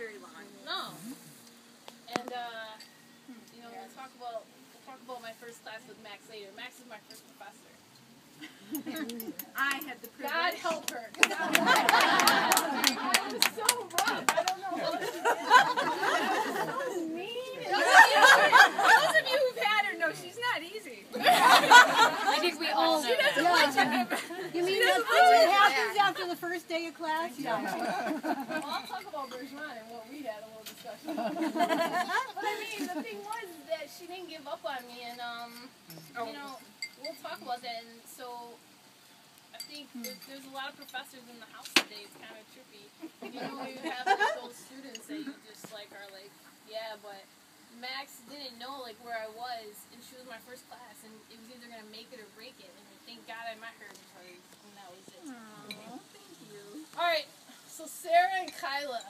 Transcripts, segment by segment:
very long. No. And you know, we'll talk about my first class with Max later. Max is my first professor. I had the privilege. God help her. I was so rough. I don't know how she did it. So mean. Those of you who've had her know she's not easy. I think we all know. She doesn't like to You mean that's what happens after the first day of class? Yeah. Well, I'll talk about Bergeron and what we had a little discussion. But I mean, the thing was that she didn't give up on me, and you know, we'll talk about that. And so I think there's a lot of professors in the house today. It's kind of trippy. You know, you have like those students that you just like are like, yeah, but Max didn't know like where I was, and she was my first class, and it was either gonna make it or break it. And thank God I met her because that was it. Aww, thank you. All right, so Sarah and Kyla.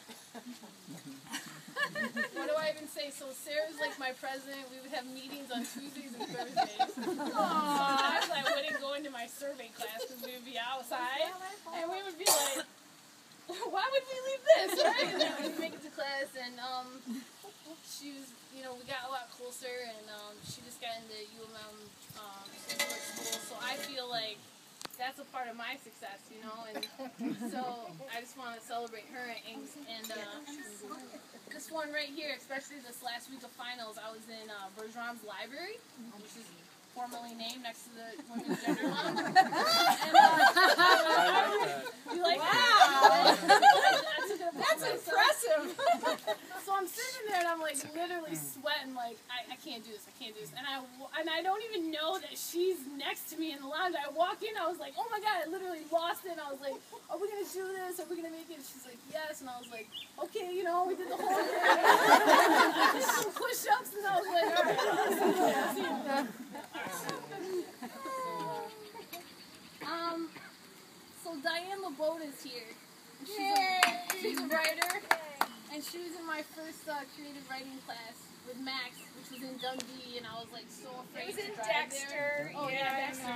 What do I even say? So Sarah's like my president. We would have meetings on Tuesdays and Thursdays. Sometimes I wouldn't go into my survey class because we would be outside, and we would be like, why would we leave this, right? And then we'd make it to class, and she was, you know, we got a lot closer, and she just got into UMM school, so I feel like that's a part of my success, you know, and so I just want to celebrate her, and this one right here, especially this last week of finals, I was in Bergeron's library, which is formally named next to the Women's Gender Lounge. And, you like wow. That's impressive. So I'm sitting there and I'm like literally sweating, like I can't do this, I can't do this, and I don't even know that she's next to me in the lounge. I walk in, I was like, oh my God, I literally lost it. And I was like, are we gonna do this? Are we gonna make it? And she's like, yes. And I was like, okay, you know, we did the whole thing. I did some push-ups, and I was like, all right, let's see it. So Diane LeBeau is here. She's a writer, and she was in my first creative writing class with Max, which was in Dundee, and I was like so afraid It was to in drive Dexter. there. Oh yeah, Dexter.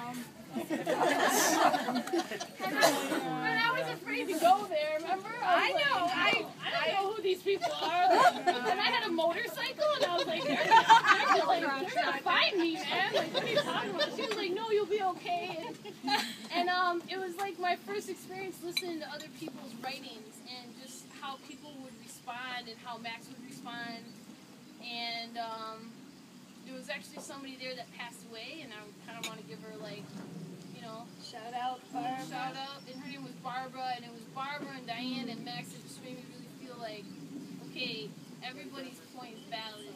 And I was afraid to go there. Remember? I know. I don't know who these people are. And I had a motorcycle, and I was like, they're gonna find me, man. Like, what are you talking about? She was like, no, you'll be okay. And it was like my first experience listening to other people's writings and just how people would respond and how Max would respond. And there was actually somebody there that passed away, and I kind of want to give her like, you know, Shout out, Barbara. shout out. And her name was Barbara, and it was Barbara and Diane and Max that just made me really feel like, okay, everybody's point is valid.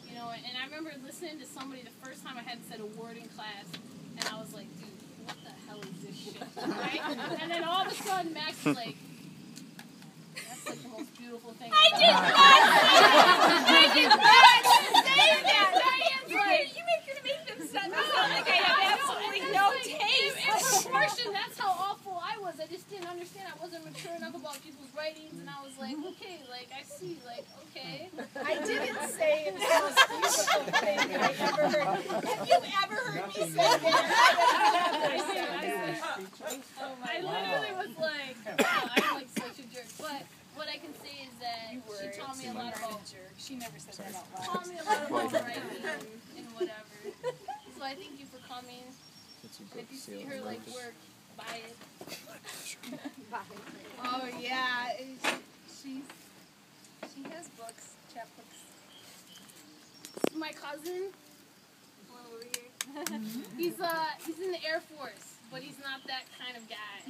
You know, and I remember listening to somebody the first time I hadn't said a word in class, and I was like, dude, what the hell is this shit, right? And then all of a sudden, Max was like, that's like the most beautiful thing I've ever heard. I did not say that. Diane's like, you make her make them sound like I have absolutely no taste. In proportion, that's how awful I was. I just didn't understand. I wasn't mature enough about people's writings, and I was like, okay, like, I see, like, okay. I didn't say it's the most beautiful thing I ever heard. Have you ever heard me say that? I literally was like, oh, I'm like such a jerk. But what I can say is that she taught me a lot about She never said that out loud. taught me a lot about writing and whatever. So I thank you for coming. And if you see her like work, buy it. Oh yeah, she has books, chapbooks. My cousin, one over here. He's in the Air Force, but he's not that kind of guy.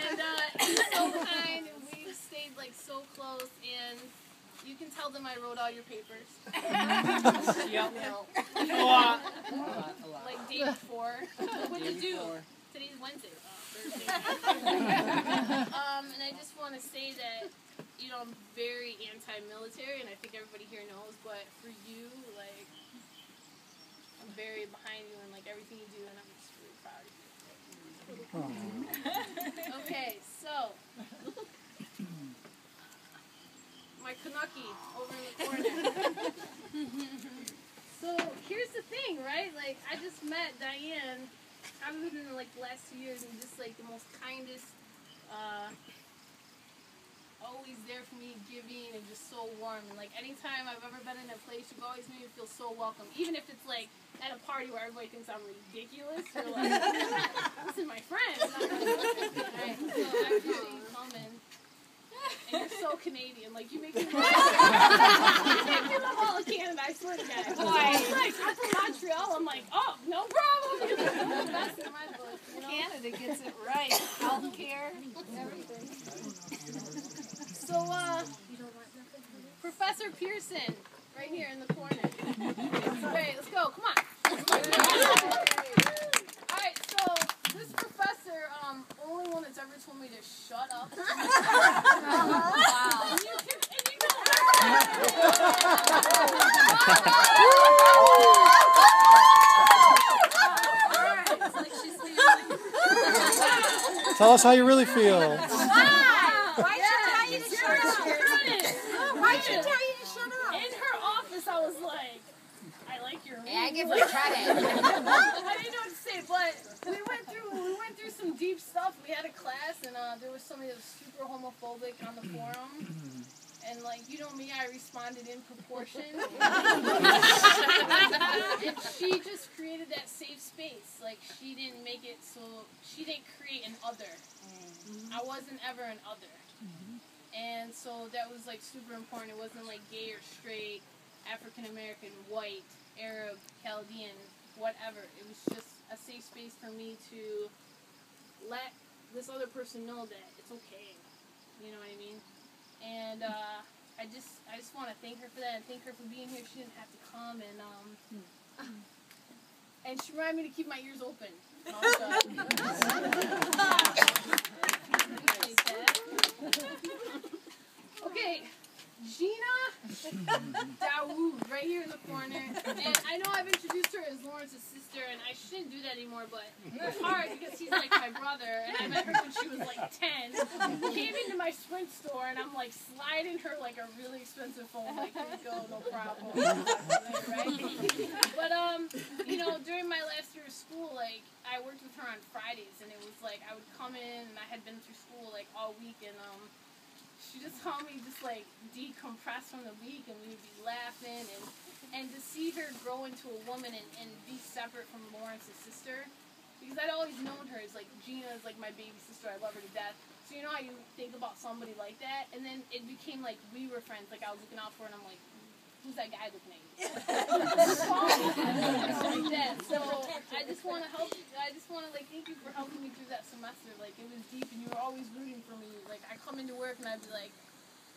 And he's so kind, and we stayed like so close, and you can tell them I wrote all your papers. Yep. Like day before. What'd you do? Today's Wednesday. Thursday. And I just want to say that, you know, I'm very anti-military, and I think everybody here knows, but for you, like, I'm very behind you in, like, everything you do, and I'm just really proud of you. Okay, so, my Canucky over in the corner. So, here's the thing, right? Like, I just met Diane, I've been in, like, the last 2 years, and just, like, the most kindest, giving and just so warm. And like anytime I've ever been in a place, you've always made me feel so welcome. Even if it's like at a party where everybody thinks I'm ridiculous, you're like, this is my friend. And I'm like, okay. So I appreciate you coming. And you're so Canadian. Like, you make me love all of Canada, I swear to God. Like, I'm from Montreal. I'm like, oh, no problem. You're the best in my book, you know? Canada gets it right. Healthcare, everything. So, Professor Pearson, right here in the corner. Okay, let's go. Come on. Alright, so this professor, only one that's ever told me to shut up. Wow. And you It's like she's leaving. Tell us how you really feel. Why should I tell you to shut up? Why should I tell you to shut up? In her office, I was like, I like your room. Yeah, I give her credit. I didn't know what to say, but we went through some deep stuff. We had a class, and there was somebody that was super homophobic on the forum. And like, you know me, I responded in proportion. And she just created that safe space. Like, she didn't make it so, she didn't create an other. I wasn't ever an other. And so that was like super important. It wasn't like gay or straight, African American, white, Arab, Chaldean, whatever. It was just a safe space for me to let this other person know that it's okay. You know what I mean? And I just want to thank her for that and thank her for being here. She didn't have to come, and she reminded me to keep my ears open. Also. Okay, Gina Dawood, right here in the corner. And I know I've introduced her as Lawrence's sister, and I shouldn't do that anymore, but it's hard because he's like my brother, and I met her when she was like 10. Came into my Sprint store, and I'm like sliding her like a really expensive phone, like, here you go, no problem. Right? But, you know, during my last year of school, like, I worked with her on Fridays, and it was like, I would come in, and I had been through school like all week, and she just helped me just like decompress from the week, and we would be laughing, and to see her grow into a woman and be separate from Lawrence's sister, because I'd always known her as like, Gina is like my baby sister, I love her to death. So you know how you think about somebody like that, and then it became like we were friends, like I was looking out for her, and I'm like, who's that guy looking at you? Like that. So I just want to help you. I just want to like thank you for helping me through that semester. Like, it was deep, and you were always rooting for me. Like, I come into work and I'd be like,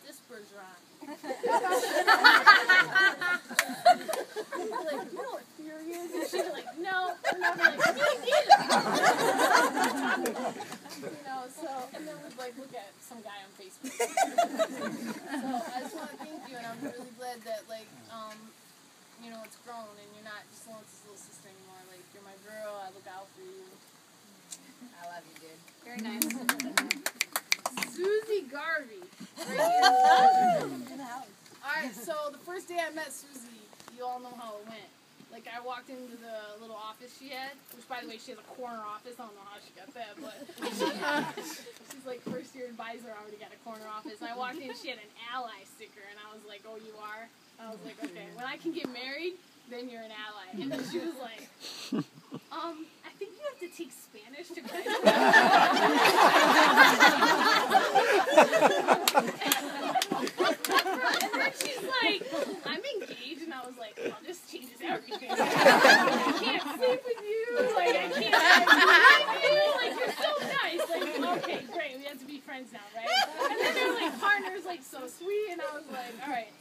this Bergeron. Like, you know what fear is? And she'd be like, no. And I'd be like, you know, so, and then we'd like look at some guy on Facebook. So I just want to thank you, and I'm really glad that like, you know, it's grown, and you're not just Lawrence's little sister anymore. Like, you're my girl, I look out for you. I love you, dude. Very nice. Susie Garvey. Right here. Alright, so the first day I met Susie, you all know how it went. Like, I walked into the little office she had, which, by the way, she has a corner office. I don't know how she got that, but she's like first year advisor, already got a corner office. And I walked in, she had an ally sticker, and I was like, oh, you are? I was like, okay, when I can get married, then you're an ally. And then she was like, I think you have to take Spanish to graduate. And then she's like, I'm engaged, and I was like, oh, this changes everything. I can't sleep with you, like, I can't leave you, like, you're so nice. Like, okay, great, we have to be friends now, right? And then they're like partners, like, so sweet, and I was like, all right.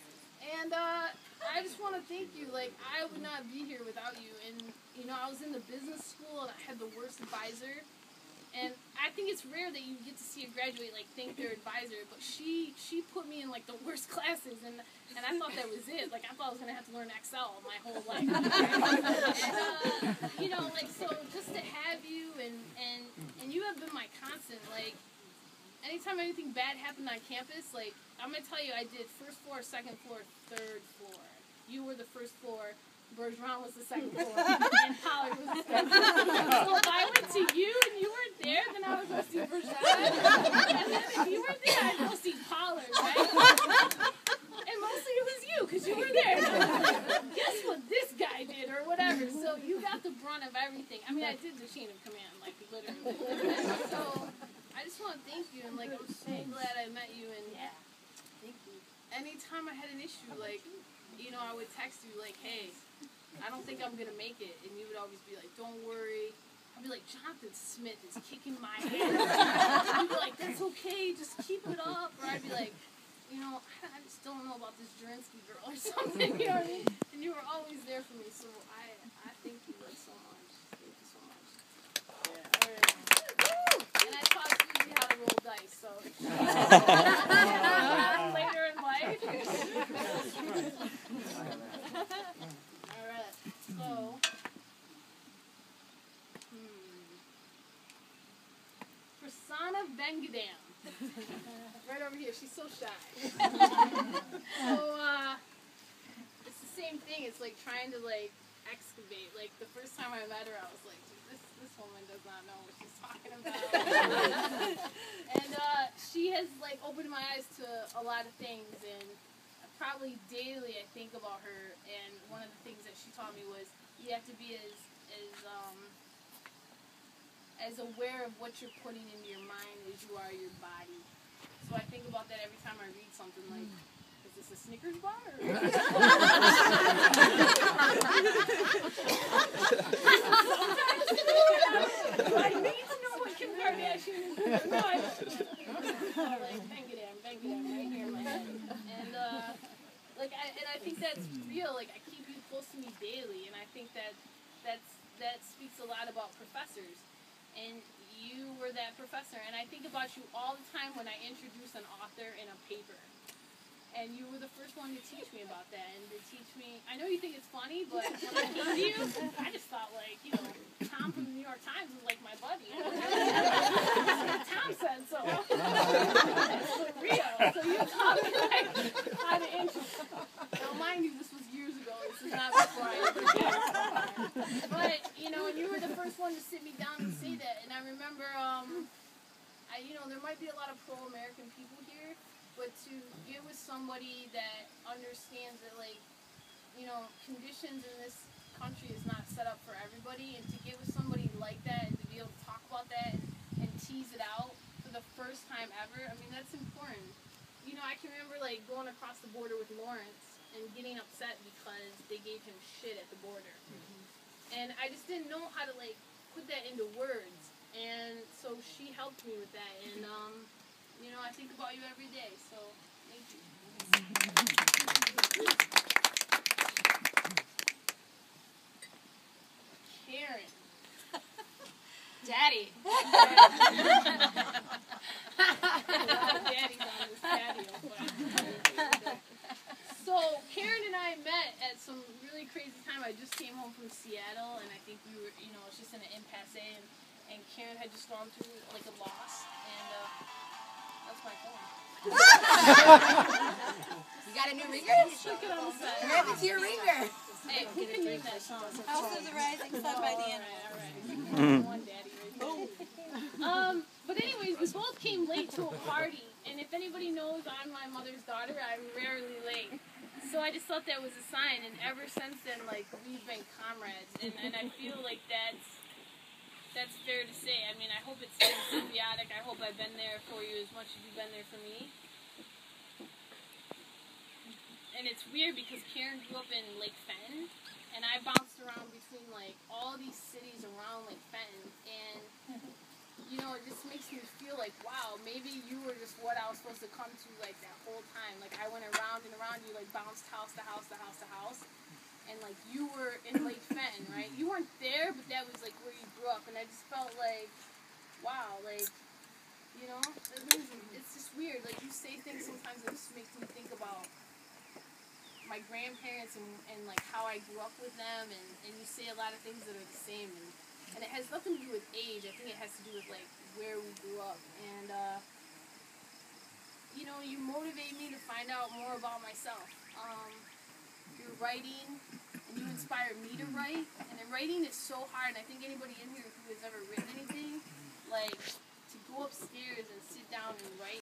And I just want to thank you. Like, I would not be here without you. And, you know, I was in the business school, and I had the worst advisor. And I think it's rare that you get to see a graduate, like, thank their advisor. But she put me in, like, the worst classes. And I thought that was it. Like, I thought I was going to have to learn Excel my whole life. And, you know, like, so just to have you, and you have been my constant. Like, anytime anything bad happened on campus, like, I'm going to tell you, I did first floor, second floor, third floor. You were the first floor, Bergeron was the second floor, and Pollard was the third floor. So if I went to you and you weren't there, then I would go see Bergeron. And then if you weren't there, I'd go see Pollard, right? thank you. And like, I'm so glad I met you. And Thank you. anytime I had an issue, like, you know, I would text you like, hey, I don't think I'm gonna make it, and you would always be like, don't worry. I'd be like, Jonathan Smith is kicking my ass. You'd be like, that's okay, just keep it up. Or I'd be like, you know, I just don't know about this Jurinsky girl or something, you know what I mean? And you were always there for me, so I thank you like so much. Thank you so much. Yeah, all right. And I taught Susie how to roll dice, so. Later in life. Alright, so. Prasanna Vengadam. Right over here. She's so shy. So, it's the same thing. It's like trying to like excavate. Like the first time I met her, I was like, this woman does not know what she's talking about. And she has like opened my eyes to a lot of things, and probably daily I think about her. And one of the things that she taught me was you have to be as aware of what you're putting into your mind as you are your body. So I think about that every time I read something like, is this a Snickers bar? I need to know what Kim Kardashian is doing. No, I don't. Like, Vengadam, right here in my head. And, I think that's real. Like, I keep you close to me daily, and I think that speaks a lot about professors. And you were that professor. And I think about you all the time when I introduce an author in a paper. And you were the first one to teach me about that. And to teach me, I know you think it's funny, but when I came to you, I just thought like, you know, Tom from the New York Times was like my buddy. Tom said so. It's for real. So you taught me like how to introduce. Now mind you, this was years ago. This is not before I ever did. But, you know, and you were the first one to sit me down and say that. And I remember, there might be a lot of pro-American people here, but to get with somebody that understands that, like, you know, conditions in this country is not set up for everybody, and to get with somebody like that and to be able to talk about that and tease it out for the first time ever, I mean, that's important. You know, I can remember, like, going across the border with Lawrence and getting upset because they gave him shit at the border. And I just didn't know how to, like, put that into words. And so she helped me with that. And, you know, I think about you every day. So, thank you. Karen. Daddy. Daddy's on this patio. So, Karen and I met at some really crazy time. I just came home from Seattle, and I think we were, you know, it was just in an impasse, and Karen had just gone through, like, a loss, and, that's my phone. You got a new ringer? Look it on the side. What happened to your ringer? Hey, who can ring that song? House is a rising sun by the end. All right. One daddy right there. But anyways, we both came late to a party, and if anybody knows I'm my mother's daughter, I'm rarely late. So I just thought that was a sign, and ever since then, like, we've been comrades, and I feel like that's fair to say. I mean, I hope it's been symbiotic. I hope I've been there for you as much as you've been there for me. And it's weird because Karen grew up in Lake Fenton, and I bounced around between, like, all these cities around Lake Fenton, and, you know, it just makes me feel like, wow, maybe you were just what I was supposed to come to, like, that whole time. Like, I went around and around you, like, bounced house to house to house to house, and, like, you were in Lake Fenton, right? You weren't there, but that was, like, where you grew up, and I just felt like, wow, like, you know, it's just weird. Like, you say things sometimes that just makes me think about my grandparents and like how I grew up with them, and you say a lot of things that are the same, and it has nothing to do with age. I think it has to do with like where we grew up, and you know, you motivate me to find out more about myself. Your writing, and you inspire me to write, and then writing is so hard, and I think anybody in here who has ever written anything, like, to go upstairs and sit down and write